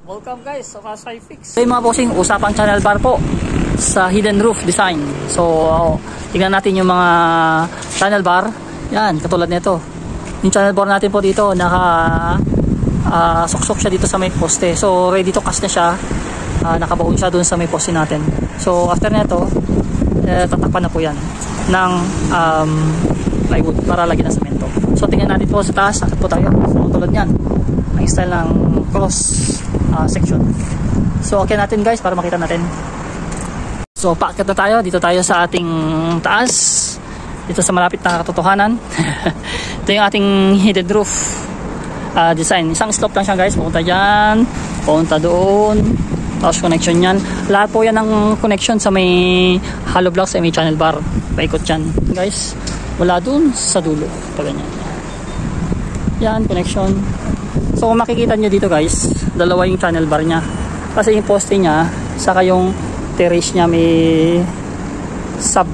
Welcome guys sa Kasay Fix. Hey mga bossing, usapang channel bar po sa hidden roof design. So tingnan natin yung mga channel bar. Yan, katulad nito. Yung channel bar natin po dito naka suksok siya dito sa may poste. So ready to cast na siya. Nakabaon siya dun sa may poste natin. So after nito, tatakpan na po yan ng plywood para lagyan ng semento. So tingnan natin po sa taas, sakit po tayo. So tulad yan, ang style ng cross section. So okay natin guys para makita natin. So paakyat na tayo, dito tayo sa ating taas, dito sa malapit na katotohanan. Ito yung ating hidden roof design. Isang slope lang siya guys, pupunta dyan, pupunta doon, tapos connection yan. Lahat po yan ng connection sa may hollow blocks, sa may channel bar. Paikot yan guys, wala doon sa dulo, pag ganyan. Yan, connection. So kung makikita nyo dito guys, dalawa yung channel bar nya. Kasi yung poste nya, saka yung terrace nya may sub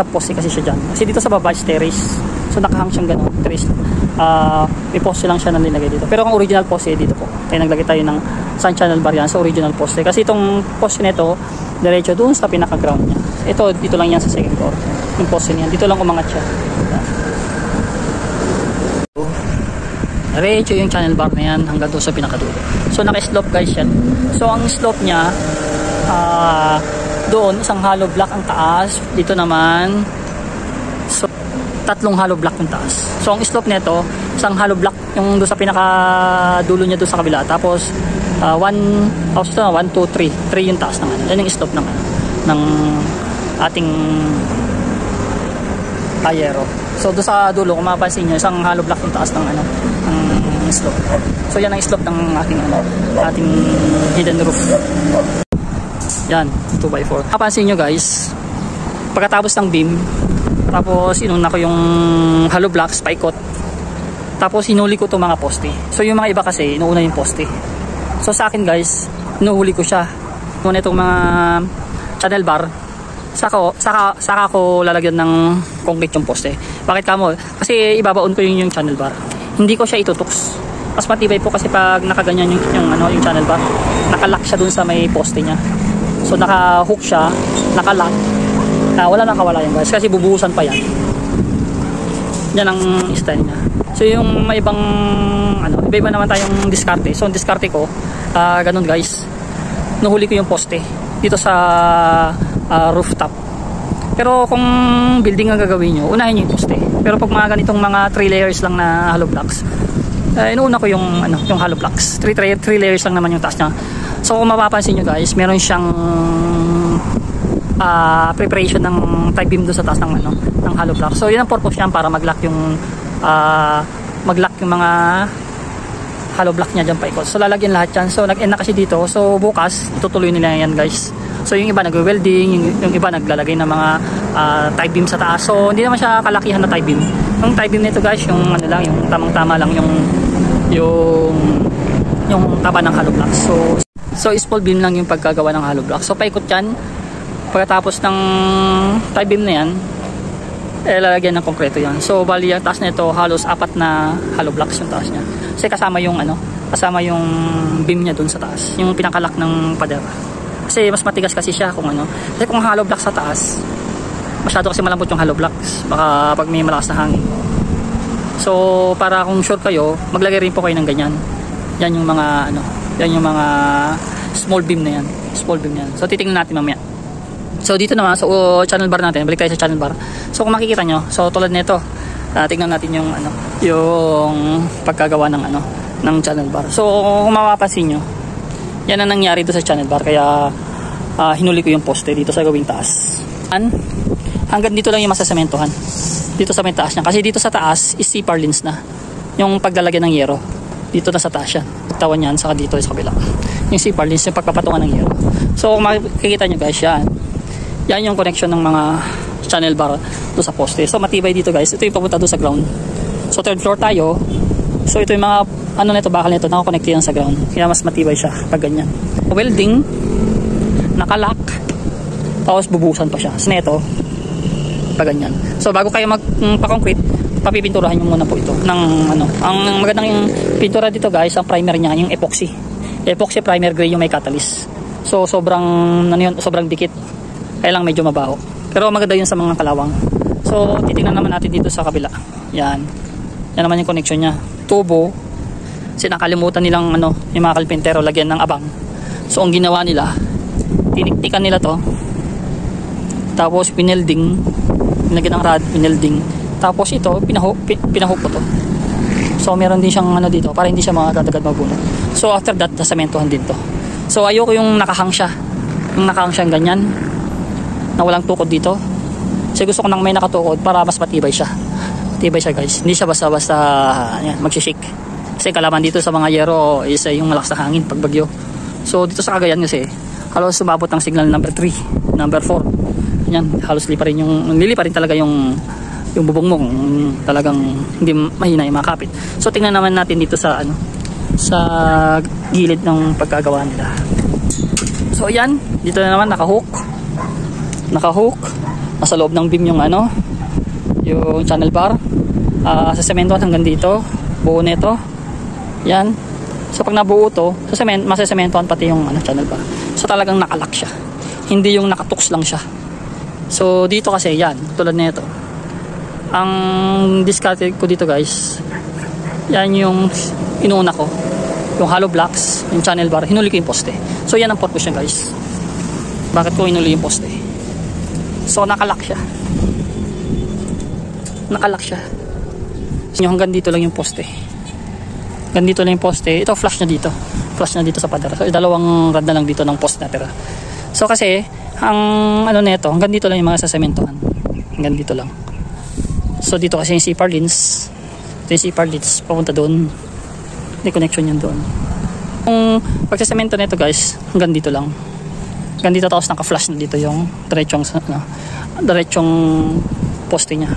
poste kasi siya dyan. Kasi dito sa baba is terrace. So nakahang siyang ganun, terrace. May poste lang siya na nilagay dito. Pero kung original poste dito po, kaya naglagay tayo ng sun channel bar yan sa original poste. Kasi itong poste nito, diretso dun sa pinaka ground nya. Ito, dito lang yan sa second floor. Yung poste niyan, dito lang umangat siya. Diretso yung channel bar na yan hanggang doon sa pinakadulo. So naka-slope guys yan. So ang slope nya doon isang hollow block ang taas, dito naman so tatlong hollow block yung taas. So ang slope nito isang hollow block yung doon sa pinakadulo nya doon sa kabila. Tapos 1, 2, 3 yung taas ng ano. Yan yung slope ng ating ayero. So doon sa dulo kung mapapansin nyo, isang hollow block yung taas ng ano, ng slope. So yan ang slope ng ating hidden roof. Yan, 2x4. Mapapansin nyo guys, pagkatapos ng beam, tapos inuna ko yung hollow blocks, paikot. Tapos inuli ko itong mga poste. So yung mga iba kasi, inuuna yung poste. So sa akin guys, inuhuli ko siya. Nung itong mga channel bar, saka ko lalagyan ng concrete yung poste. Bakit kamo? Kasi ibabaon ko yung channel bar. Hindi ko siya itutuks. Mas matibay po kasi pag nakaganyan yung channel bar, nakalock siya dun sa may poste niya. So naka-hook siya, nakalock. Wala nang kawala yan guys kasi bubuhusan pa yan. Yan ang style niya. So yung may ibang iba naman tayong diskarte. So ang diskarte ko, ganun guys. Nuhuli ko yung poste dito sa rooftop. Pero kung building ang gagawin nyo, unahin nyo yung poste. Pero pag mga ganitong mga 3 layers lang na hollow blocks, inuuna ko yung hollow blocks. 3 layers lang naman yung taas niya. So kung mapapansin nyo guys, meron siyang preparation ng tie beam doon sa taas ng hollow block. So yun ang purpose niya para mag-lock yung mga hollow block niya dyan paikot. So lalagyan lahat yan. So nag-end na kasi dito. So bukas itutuloy nila yan guys. So yung iba nag-welding, yung iba naglalagay ng mga tie beam sa taas. So hindi naman siya kalakihan na tie beam. Yung tie beam nito guys, yung yung tamang-tama lang yung taba ng hollow block. So small beam lang yung pagkagawa ng hollow block. So paikot yan. Pagkatapos ng tie beam na yan, lalagyan ng konkreto yan. So bali ang taas na ito halos 4 na hollow blocks yung taas niya. Kasi kasama yung beam niya dun sa taas, yung pinakalak ng pader. Kasi mas matigas kasi siya kasi kung hollow block sa taas, masyado kasi malambot yung hollow blocks, baka pag may malakas na hangin. So para kung sure kayo, maglagay rin po kayo ng ganyan. Yan yung mga small beam na yan, So titingnan natin mamaya. So dito naman sa channel bar natin, balik tayo sa channel bar. So kung makikita nyo, so tulad nito, tingnan natin yung pagkagawa ng channel bar. So kung mapapansin nyo, yan ang nangyari doon sa channel bar, kaya hinuli ko yung poste dito sa gawing taas. Hanggang dito lang yung masasementohan, dito sa may taas niya. Kasi dito sa taas is C-par lines na yung paglalagyan ng yero. Dito na sa taas yan, tawan yan, saka dito sa kabila yung C-par lines, yung pagpapatungan ng yero. So kung makikita nyo guys, yan yung connection ng mga channel bar doon sa poste. So matibay dito guys. Ito yung papunta doon sa ground. So third floor tayo. So ito yung mga bakal nito, nakakonect yan sa ground. Kaya mas matibay siya pag ganyan. Welding, nakalock, tapos bubuhusan pa siya. So neto, pag ganyan. So bago kayo magpa-concrete, papipinturahan nyo muna po ito ng ang magandang yung pintura dito guys, ang primer niya yung epoxy. Epoxy primer gray yung may catalyst. So sobrang ano yun, sobrang dikit. Kaya lang medyo mabaho. Pero maganda yun sa mga kalawang. So titingnan naman natin dito sa kabila. Yan. Yan naman yung connection niya. Tubo. Kasi nakalimutan nilang ano, yung mga kalpintero lagyan ng abang. So ang ginawa nila, tiniktikan nila to. Tapos pinelding, nilagyan ng rod, pinelding. Tapos ito, pinahook ko to. So meron din siyang ano dito para hindi siya magagad mabunot. So after that, nasementohan din to. So ayoko yung nakahang siya. Yung nakahang siyang ganyan na walang tukod dito. Kasi gusto ko nang may nakatukod para mas matibay siya. Matibay siya guys. Hindi siya basta-basta magsishake. Kasi kalaman dito sa mga yero is yung malakas na hangin pag bagyo. So dito sa Cagayan kasi halos sumabot ng signal number 3, number 4. Yan, halos lilipa rin talaga yung bubong mo kung talagang hindi mahina yung makapit. So tingnan naman natin dito sa ano, sa gilid ng pagkagawa nila. So ayan, dito na naman naka-hook, nasa loob ng beam yung ano, yung channel bar, sa semento hanggang dito, buo nito. Yan. So pag nabuo to, sa masesementohan pati yung ano, channel bar. So talagang nakalock siya, hindi yung nakatuks lang siya. So dito kasi yan, tulad nito. Ang discarded ko dito guys, yan yung inuna ko, yung hollow blocks, yung channel bar, hinuli ko yung poste. So yan ang purpose niya guys. Bakit ko hinuli yung poste? So nakalock siya. So hanggang dito lang yung poste. Hanggang dito lang yung poste. Ito flash na dito. Flash na dito sa pader. So dalawang rad na lang dito ng poste natira. So kasi ang ano nito, hanggang dito lang yung mga sasementohan. Hanggang dito lang. So dito kasi yung C purlins. Ito yung C purlins papunta doon. May connection yan doon. Yung pagsasemento nito guys, hanggang dito lang. Hanggang dito tapos naka-flash na dito yung diretsong poste niya.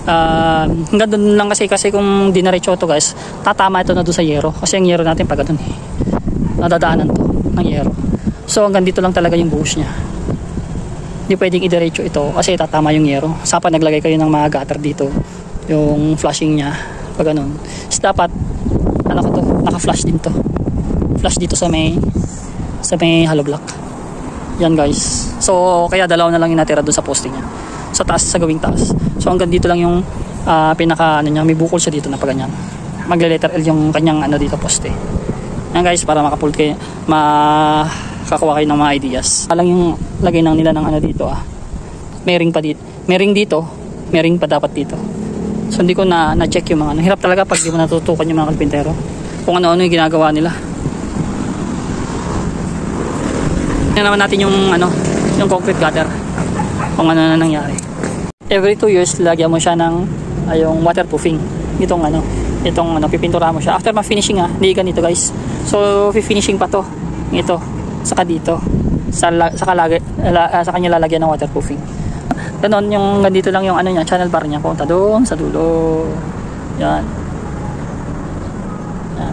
Hanggang doon lang kasi kung dinaretso to guys, tatama ito na doon sa yero. Kasi ang yero natin pag doon nadadaanan to ng yero. So hanggang dito lang talaga yung buhos niya. Hindi pwedeng idiretso ito kasi tatama yung yero. Sapa naglagay kayo ng mga gutter dito, yung flashing niya pag ganun. So dapat ano ko to, naka-flash din to. Flash dito sa may hollow block. Yan guys. So kaya dalawa na lang yung natira doon sa poste niya. Sa taas, sa gawing taas. So hanggang dito lang yung pinaka ano niya, may bukol siya dito na pag ganyan. Magle-letter L yung kanyang ano dito poste. Yan guys, para makapull kayo, makakuha kayo ng mga ideas. Alang yung lagay ng nila ng ano dito may ring pa dito. May ring dito, may ring pa dapat dito. So hindi ko na-check yung mga ano. Hirap talaga pag di mo natutukan yung mga kalpintero kung ano-ano yung ginagawa nila. Tingnan naman natin yung ano, yung concrete gutter. Kung ano na nangyari. Every 2 years lagyan mo siya ng yung waterproofing. Itong pipintura mo siya. After ma-finishing hindi ganito guys. So fi-finishing pa to. Ito, saka dito. Sa kanya lalagyan ng waterproofing. Ganon yung ganito lang yung ano niya, channel bar niya, punta doon sa dulo. Yan.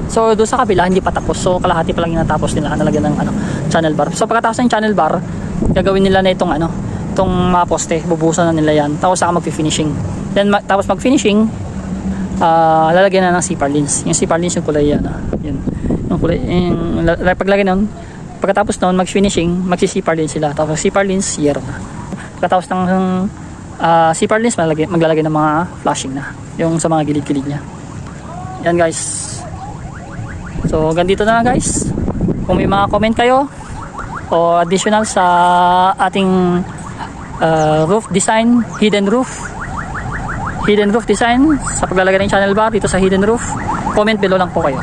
So doon sa kabila hindi pa tapos. So kalahati pa lang yung natapos nila, nalagyan ng channel bar. So pagkatapos ng channel bar, gagawin nila na itong mga poste, bubuhusan na nila yan. Tapos saka mag-finishing. Then tapos mag-finishing, lalagyan na ng C purlins. Yung C purlins yung kulay yan. Yun. Yung kulay, paglagay nun, pagkatapos nun mag-finishing, mag-C purlins sila. Tapos C purlins, yero na. Pagkatapos ng C purlins, maglalagay ng mga flashing na. Yung sa mga gilid-gilid niya. Yan guys. So ganito na lang guys. Kung may mga comment kayo o additional sa ating roof design, hidden roof design sa paglalagay ng channel bar dito sa hidden roof, comment below lang po kayo.